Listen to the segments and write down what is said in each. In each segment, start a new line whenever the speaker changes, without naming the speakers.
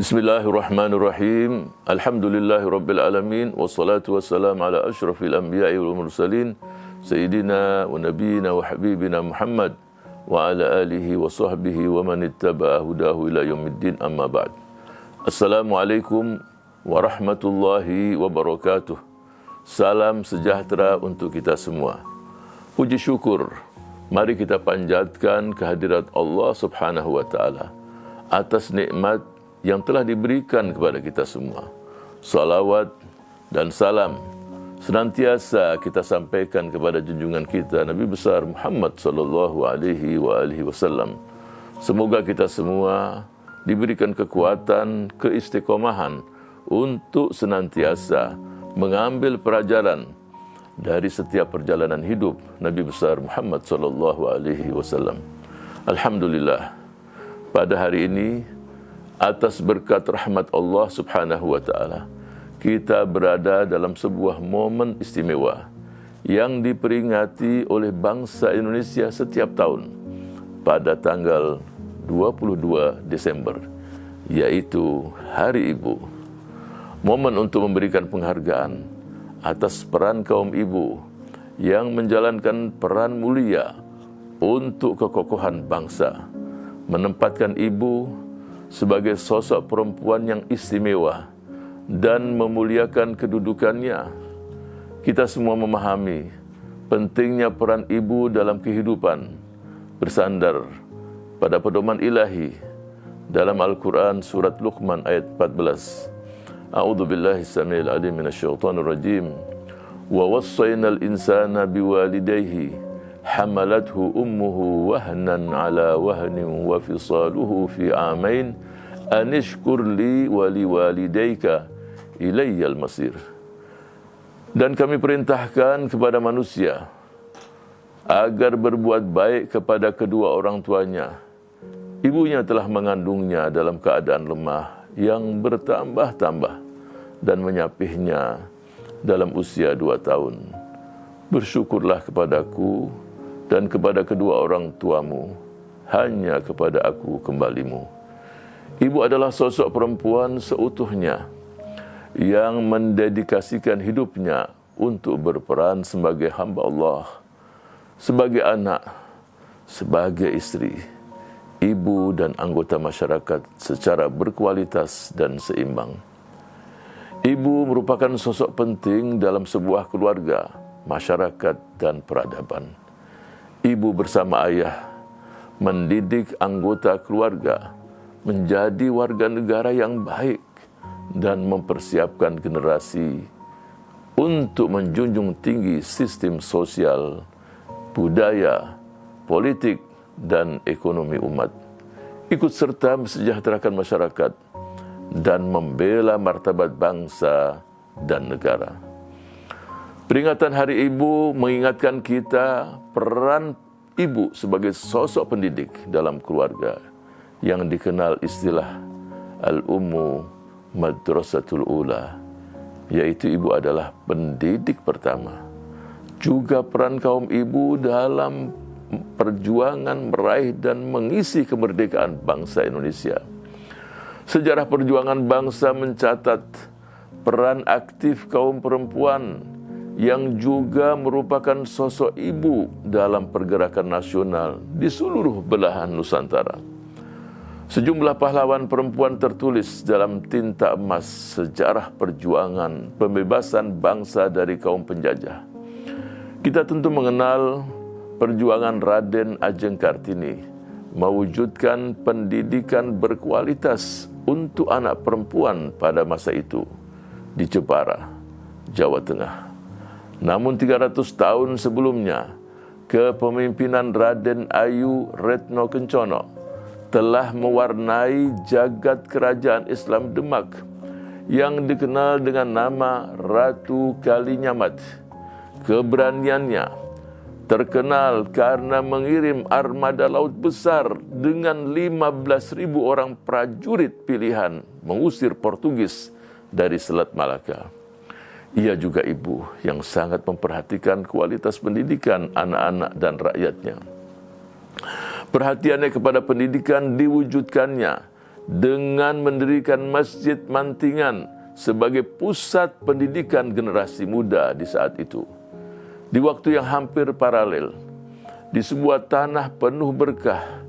Bismillahirrahmanirrahim. Alhamdulillahirabbil alamin wassalatu wassalamu ala asyrafil anbiya'i wal mursalin sayyidina wa nabiyyina wa habibina Muhammad wa ala alihi wa sahbihi wa man ittaba'a hudahu ila yaumiddin, amma ba'd. Assalamualaikum warahmatullahi wabarakatuh. Salam sejahtera untuk kita semua. Puji syukur mari kita panjatkan kehadirat Allah Subhanahu wa taala atas nikmat yang telah diberikan kepada kita semua. Salawat dan salam senantiasa kita sampaikan kepada junjungan kita Nabi besar Muhammad sallallahu alaihi wasallam. Semoga kita semua diberikan kekuatan, keistiqomahan untuk senantiasa mengambil pelajaran dari setiap perjalanan hidup Nabi besar Muhammad sallallahu alaihi wasallam. Alhamdulillah, pada hari ini atas berkat rahmat Allah Subhanahu wa taala, kita berada dalam sebuah momen istimewa yang diperingati oleh bangsa Indonesia setiap tahun pada tanggal 22 Desember, yaitu Hari Ibu. Momen untuk memberikan penghargaan atas peran kaum ibu yang menjalankan peran mulia untuk kekokohan bangsa, menempatkan ibu sebagai sosok perempuan yang istimewa dan memuliakan kedudukannya. Kita semua memahami pentingnya peran ibu dalam kehidupan, bersandar pada pedoman ilahi dalam Al-Quran surat Luqman ayat 14. A'udzu billahi samil alim minasyaitonir rajim. Wa wassaynal insana biwalidayhi hamalathu ummuhu wahnan ala wahnin wa fisaluhu fi amain anishkur li wa liwalidayka ilayyal masir. Dan kami perintahkan kepada manusia agar berbuat baik kepada kedua orang tuanya. Ibunya telah mengandungnya dalam keadaan lemah yang bertambah-tambah dan menyapihnya dalam usia 2 tahun. Bersyukurlah kepadaku dan kepada kedua orang tuamu, hanya kepada aku kembalimu. Ibu adalah sosok perempuan seutuhnya yang mendedikasikan hidupnya untuk berperan sebagai hamba Allah, sebagai anak, sebagai istri, ibu dan anggota masyarakat secara berkualitas dan seimbang. Ibu merupakan sosok penting dalam sebuah keluarga, masyarakat dan peradaban. Ibu bersama ayah mendidik anggota keluarga menjadi warga negara yang baik dan mempersiapkan generasi untuk menjunjung tinggi sistem sosial, budaya, politik, dan ekonomi umat. Ikut serta mensejahterakan masyarakat dan membela martabat bangsa dan negara. Peringatan Hari Ibu mengingatkan kita peran ibu sebagai sosok pendidik dalam keluarga yang dikenal istilah Al-Ummu Madrasatul Ula, yaitu ibu adalah pendidik pertama. Juga peran kaum ibu dalam perjuangan meraih dan mengisi kemerdekaan bangsa Indonesia. Sejarah perjuangan bangsa mencatat peran aktif kaum perempuan yang juga merupakan sosok ibu dalam pergerakan nasional di seluruh belahan Nusantara. Sejumlah pahlawan perempuan tertulis dalam tinta emas sejarah perjuangan pembebasan bangsa dari kaum penjajah. Kita tentu mengenal perjuangan Raden Ajeng Kartini mewujudkan pendidikan berkualitas untuk anak perempuan pada masa itu di Jepara, Jawa Tengah. Namun 300 tahun sebelumnya, kepemimpinan Raden Ayu Retno Kencono telah mewarnai jagat kerajaan Islam Demak yang dikenal dengan nama Ratu Kalinyamat. Keberaniannya terkenal karena mengirim armada laut besar dengan 15.000 orang prajurit pilihan mengusir Portugis dari Selat Malaka. Ia juga ibu yang sangat memperhatikan kualitas pendidikan anak-anak dan rakyatnya. Perhatiannya kepada pendidikan diwujudkannya dengan mendirikan Masjid Mantingan sebagai pusat pendidikan generasi muda di saat itu. Di waktu yang hampir paralel, di sebuah tanah penuh berkah,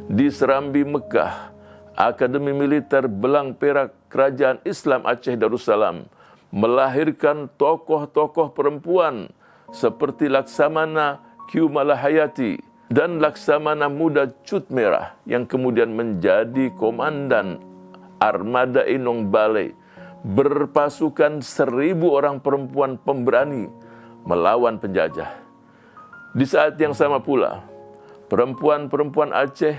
di Serambi Mekah, Akademi Militer Belang Perak Kerajaan Islam Aceh Darussalam melahirkan tokoh-tokoh perempuan seperti Laksamana Q. Malahayati dan Laksamana Muda Cut Merah yang kemudian menjadi komandan Armada Inong Balai berpasukan 1.000 orang perempuan pemberani melawan penjajah. Di saat yang sama pula, perempuan-perempuan Aceh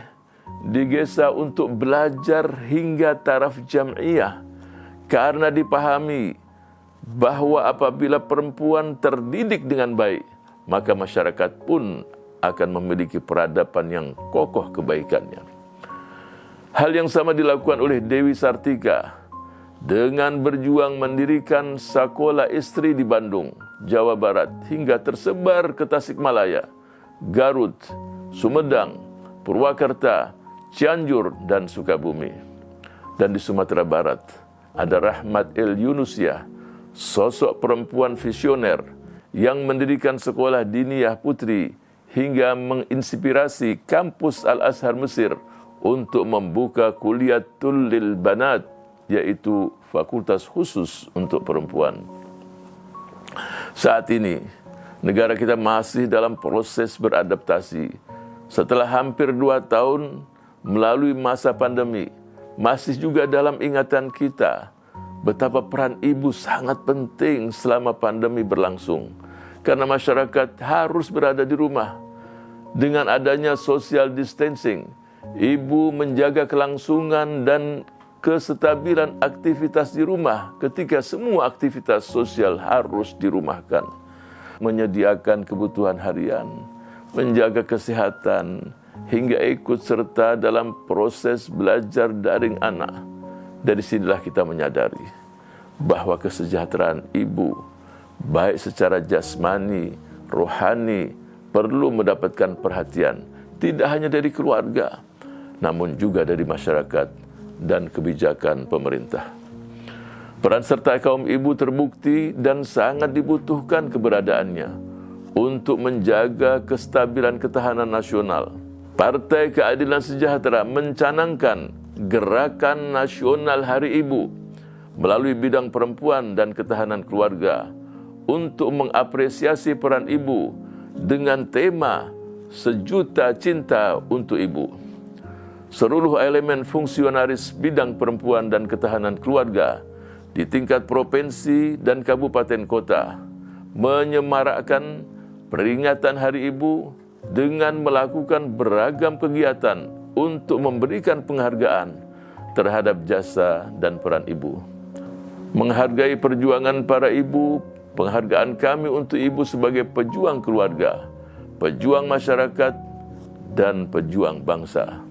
digesa untuk belajar hingga taraf jam'iyah karena dipahami bahwa apabila perempuan terdidik dengan baik, maka masyarakat pun akan memiliki peradaban yang kokoh kebaikannya. Hal yang sama dilakukan oleh Dewi Sartika dengan berjuang mendirikan sekolah istri di Bandung, Jawa Barat hingga tersebar ke Tasikmalaya, Garut, Sumedang, Purwakarta, Cianjur, dan Sukabumi. Dan di Sumatera Barat ada Rahmat El Yunusiah, sosok perempuan visioner yang mendirikan sekolah diniyah putri hingga menginspirasi kampus Al-Azhar Mesir untuk membuka kuliatul lil banat, yaitu fakultas khusus untuk perempuan. Saat ini, negara kita masih dalam proses beradaptasi. Setelah hampir 2 tahun melalui masa pandemi, masih juga dalam ingatan kita betapa peran ibu sangat penting selama pandemi berlangsung. Karena masyarakat harus berada di rumah. Dengan adanya social distancing, ibu menjaga kelangsungan dan kestabilan aktivitas di rumah ketika semua aktivitas sosial harus dirumahkan. Menyediakan kebutuhan harian, menjaga kesehatan, hingga ikut serta dalam proses belajar daring anak. Dari sinilah kita menyadari bahwa kesejahteraan ibu, baik secara jasmani, rohani, perlu mendapatkan perhatian, tidak hanya dari keluarga, namun juga dari masyarakat dan kebijakan pemerintah. Peran serta kaum ibu terbukti dan sangat dibutuhkan keberadaannya untuk menjaga kestabilan ketahanan nasional. Partai Keadilan Sejahtera mencanangkan Gerakan Nasional Hari Ibu melalui bidang perempuan dan ketahanan keluarga untuk mengapresiasi peran ibu dengan tema Sejuta Cinta untuk Ibu. Seluruh elemen fungsionaris bidang perempuan dan ketahanan keluarga di tingkat provinsi dan kabupaten kota menyemarakkan peringatan Hari Ibu dengan melakukan beragam kegiatan untuk memberikan penghargaan terhadap jasa dan peran ibu. Menghargai perjuangan para ibu, penghargaan kami untuk ibu sebagai pejuang keluarga, pejuang masyarakat, dan pejuang bangsa.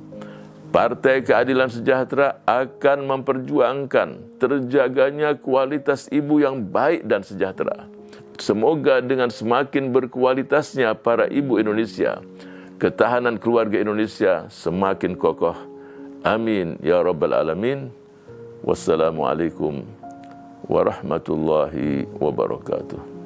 Partai Keadilan Sejahtera akan memperjuangkan terjaganya kualitas ibu yang baik dan sejahtera. Semoga dengan semakin berkualitasnya para ibu Indonesia, ketahanan keluarga Indonesia semakin kokoh. Amin ya rabbal alamin. Wassalamualaikum warahmatullahi wabarakatuh.